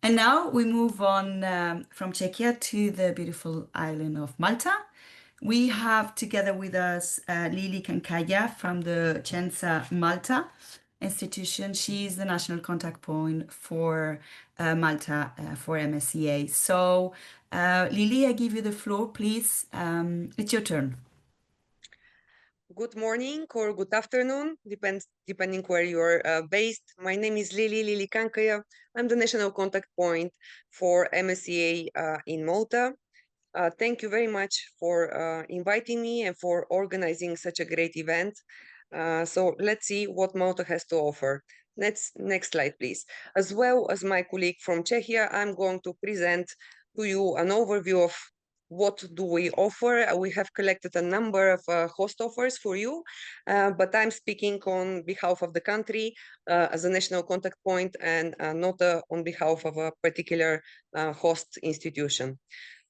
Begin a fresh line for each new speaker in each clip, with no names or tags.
And now we move on from Czechia to the beautiful island of Malta. We have together with us Lili Kankaya from the Censa Malta institution. She's the national contact point for Malta for MSCA. So, Lili, I give you the floor, please. It's your turn.
Good morning or good afternoon, depending where you're based. My name is Lili Kankaya. I'm the national contact point for MSCA in Malta. Thank you very much for inviting me and for organizing such a great event. So let's see what Malta has to offer. Next slide, please. As well as my colleague from Czechia, I'm going to present to you an overview of what do we offer. We have collected a number of host offers for you, but I'm speaking on behalf of the country as a national contact point and not on behalf of a particular host institution.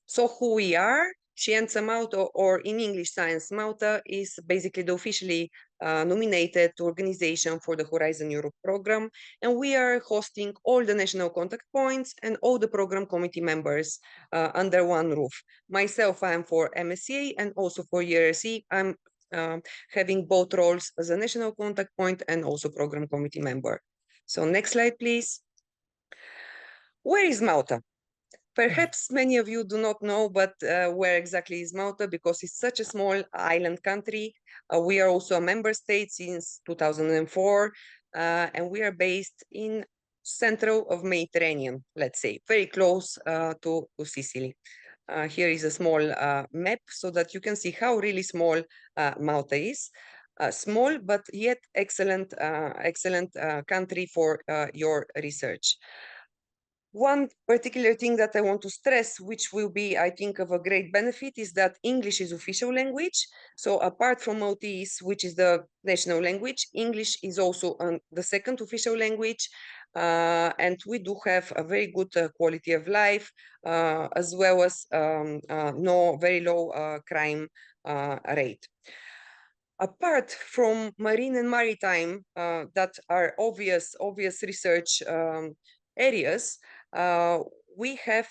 So who we are, Scienza Malta, or in English Science Malta, is basically the officially nominated organization for the Horizon Europe program, and we are hosting all the national contact points and all the program committee members under one roof. Myself, I'm for MSCA and also for ERC. I'm having both roles as a national contact point and also program committee member. So next slide, please. Where is Malta? Perhaps many of you do not know, but where exactly is Malta, because it's such a small island country. We are also a member state since 2004, and we are based in central of Mediterranean, let's say, very close to Sicily. Here is a small map so that you can see how really small Malta is. Small, but yet excellent country for your research. One particular thing that I want to stress, which will be, I think, of a great benefit, is that English is official language. So apart from Maltese, which is the national language, English is also the second official language. And we do have a very good quality of life, as well as no very low crime rate. Apart from marine and maritime, that are obvious research areas, we have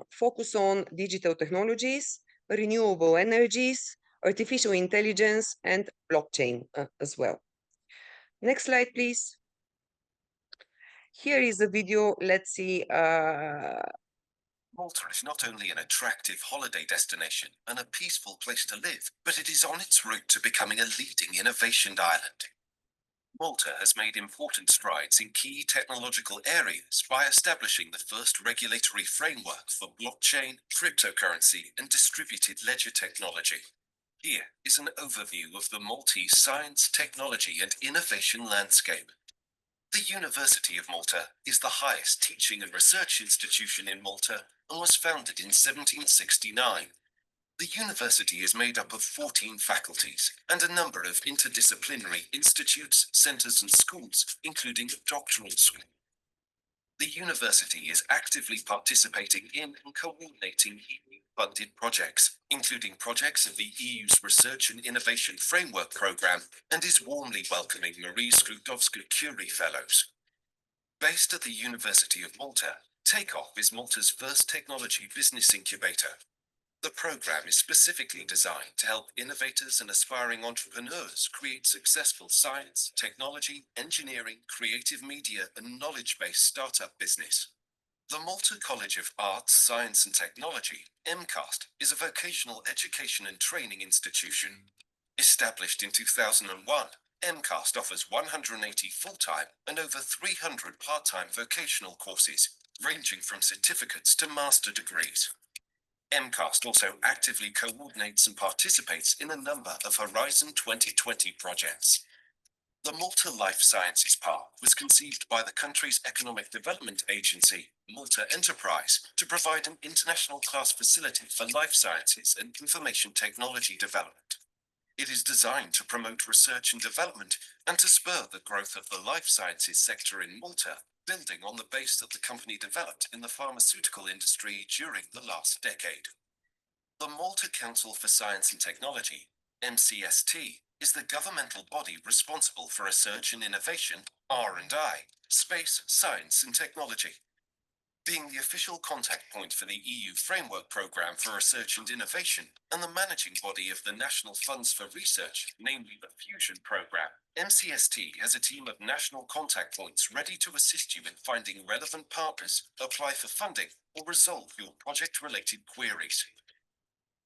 focus on digital technologies, renewable energies, artificial intelligence, and blockchain as well. Next slide, please. Here is a video. Let's see.
Malta is not only an attractive holiday destination and a peaceful place to live, but it is on its route to becoming a leading innovation island. Malta has made important strides in key technological areas by establishing the first regulatory framework for blockchain, cryptocurrency, and distributed ledger technology. Here is an overview of the Maltese science, technology, and innovation landscape. The University of Malta is the highest teaching and research institution in Malta and was founded in 1769. The university is made up of 14 faculties and a number of interdisciplinary institutes, centers, and schools, including a doctoral school. The university is actively participating in and coordinating EU-funded projects, including projects of the EU's Research and Innovation Framework Programme, and is warmly welcoming Marie Skłodowska-Curie Fellows. Based at the University of Malta, Takeoff is Malta's first technology business incubator. The program is specifically designed to help innovators and aspiring entrepreneurs create successful science, technology, engineering, creative media, and knowledge-based startup business. The Malta College of Arts, Science and Technology, MCAST, is a vocational education and training institution. Established in 2001, MCAST offers 180 full-time and over 300 part-time vocational courses, ranging from certificates to master degrees. MCAST also actively coordinates and participates in a number of Horizon 2020 projects. The Malta Life Sciences Park was conceived by the country's economic development agency, Malta Enterprise, to provide an international class facility for life sciences and information technology development. It is designed to promote research and development and to spur the growth of the life sciences sector in Malta, building on the base that the company developed in the pharmaceutical industry during the last decade. The Malta Council for Science and Technology, MCST, is the governmental body responsible for research and innovation, R&I, space, science and technology. being the official contact point for the EU Framework Programme for Research and Innovation and the managing body of the National Funds for Research, namely the Fusion Programme. MCST has a team of national contact points ready to assist you in finding relevant partners, apply for funding, or resolve your project-related queries.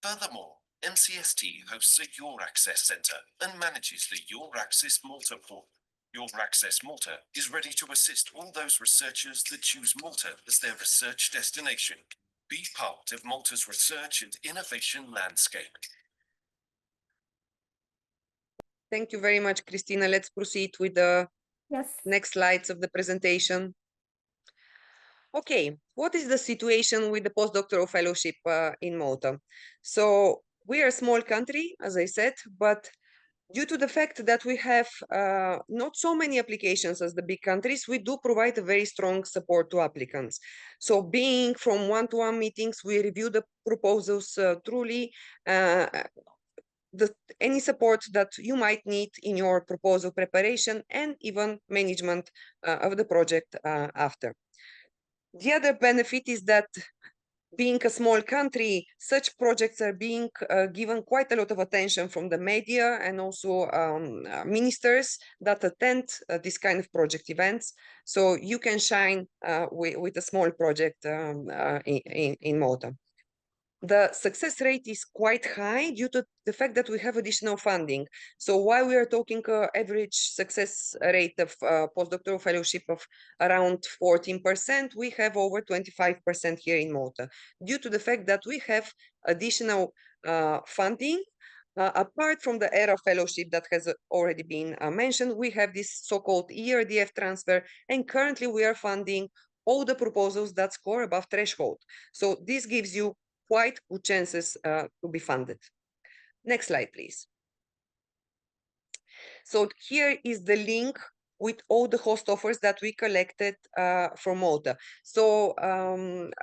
Furthermore, MCST hosts a Your Access Centre and manages the Your Access Malta portal. Your Access Malta is ready to assist all those researchers that choose Malta as their research destination. Be part of Malta's research and innovation landscape.
Thank you very much, Christina. Let's proceed with the
Yes.
next slides of the presentation. Okay, what is the situation with the postdoctoral fellowship in Malta? So we are a small country, as I said, but due to the fact that we have not so many applications as the big countries, we do provide a very strong support to applicants. So being from one-to-one meetings, we review the proposals truly, any support that you might need in your proposal preparation and even management of the project after. The other benefit is that being a small country, such projects are being given quite a lot of attention from the media and also ministers that attend this kind of project events. So you can shine with a small project in Malta. The success rate is quite high due to the fact that we have additional funding. So while we are talking average success rate of postdoctoral fellowship of around 14%, we have over 25% here in Malta, due to the fact that we have additional funding. Apart from the ERA fellowship that has already been mentioned, we have this so-called ERDF transfer, and currently we are funding all the proposals that score above threshold. So this gives you quite good chances to be funded. Next slide, please. So here is the link with all the host offers that we collected from Malta. So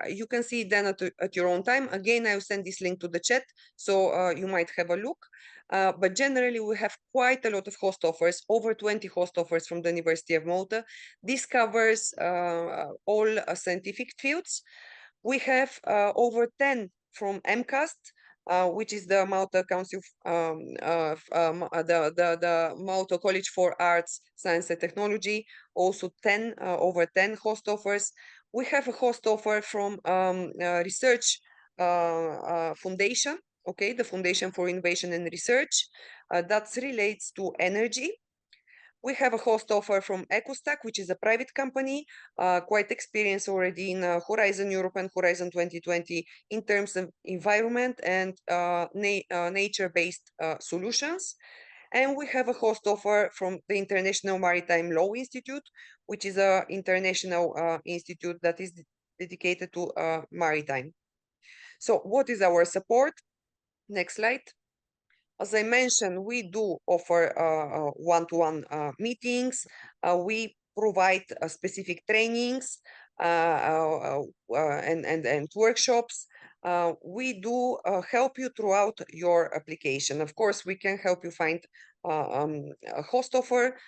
you can see then at your own time. Again, I'll send this link to the chat, so you might have a look. But generally, we have quite a lot of host offers, over 20 host offers from the University of Malta. This covers all scientific fields. We have over 10 from MCAST, which is the Malta Council, the Malta College for Arts, Science and Technology, also over 10 host offers. We have a host offer from Research Foundation, okay, the Foundation for Innovation and Research, that relates to energy. We have a host offer from EcoStack, which is a private company, quite experienced already in Horizon Europe and Horizon 2020 in terms of environment and nature-based solutions. And we have a host offer from the International Maritime Law Institute, which is an international institute that is dedicated to maritime. So what is our support? Next slide. As I mentioned, we do offer one-to-one meetings. We provide specific trainings and workshops. We do help you throughout your application. Of course, we can help you find a host offer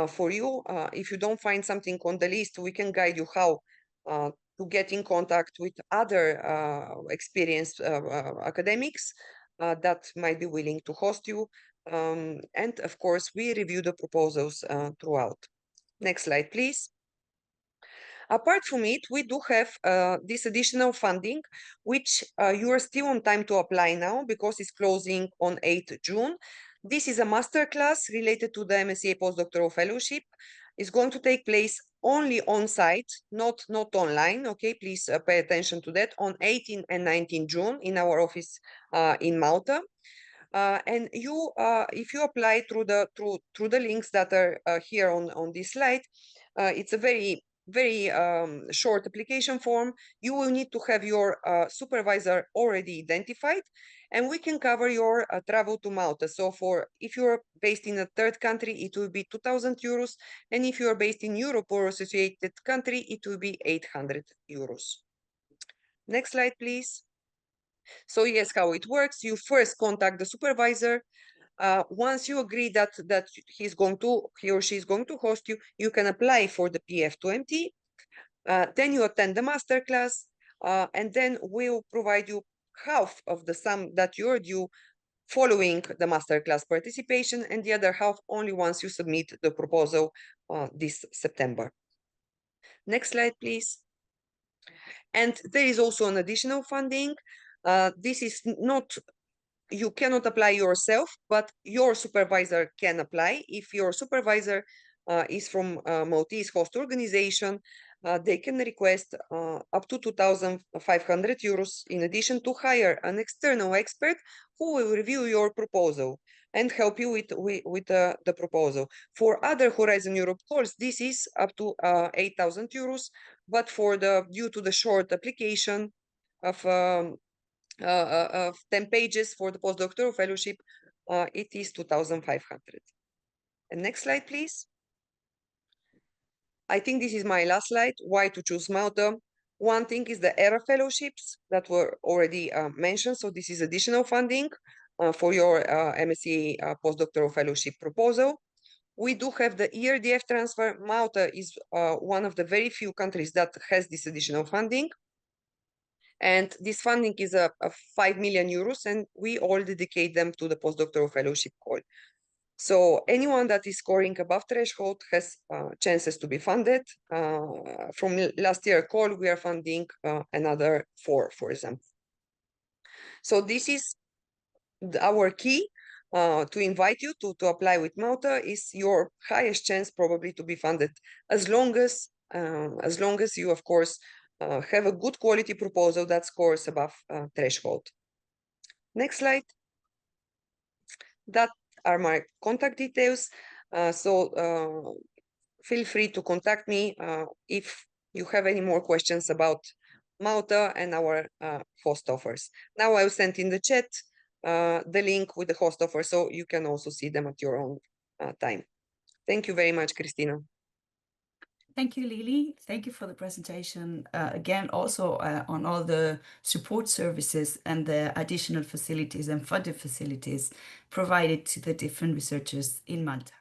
for you. If you don't find something on the list, we can guide you how to get in contact with other experienced academics that might be willing to host you. And of course, we review the proposals throughout. Next slide, please. Apart from it, we do have this additional funding, which you are still on time to apply now because it's closing on 8th June. This is a masterclass related to the MSCA postdoctoral fellowship. It's going to take place only on site, not online. Okay, please pay attention to that, on 18 and 19 June in our office in Malta. And you, if you apply through the links that are here on this slide, it's a very short application form. You will need to have your supervisor already identified, and we can cover your travel to Malta. So if you're based in a third country, it will be 2,000 euros. And if you're based in Europe or associated country, it will be 800 euros. Next slide, please. So yes, how it works, you first contact the supervisor. Once you agree that he or she is going to host you, you can apply for the PF20. Then you attend the masterclass, and then we'll provide you half of the sum that you're due following the masterclass participation, and the other half only once you submit the proposal this September. Next slide, please. And there is also an additional funding. This is not, you cannot apply yourself, but your supervisor can apply. If your supervisor is from a Maltese host organization, they can request up to 2,500 euros in addition to hire an external expert who will review your proposal and help you with the proposal. For other Horizon Europe calls, this is up to 8,000 euros, but due to the short application of 10 pages for the postdoctoral fellowship, it is 2,500. And next slide, please. I think this is my last slide, why to choose Malta. One thing is the ERA fellowships that were already mentioned. So this is additional funding for your MSCA postdoctoral fellowship proposal. We do have the ERDF transfer. Malta is one of the very few countries that has this additional funding. And this funding is a 5 million euros, and we all dedicate them to the postdoctoral fellowship call. So anyone that is scoring above threshold has chances to be funded. From last year call, we are funding another 4, for example. So this is our key to invite you to apply with Malta. Is your highest chance probably to be funded, as long as you, of course, have a good quality proposal that scores above threshold. Next slide. That are my contact details. Feel free to contact me if you have any more questions about Malta and our host offers. Now I'll send in the chat the link with the host offer, so you can also see them at your own time. Thank you very much, Christina.
Thank you, Lily. Thank you for the presentation. Again, also on all the support services and the additional facilities and funded facilities provided to the different researchers in Malta.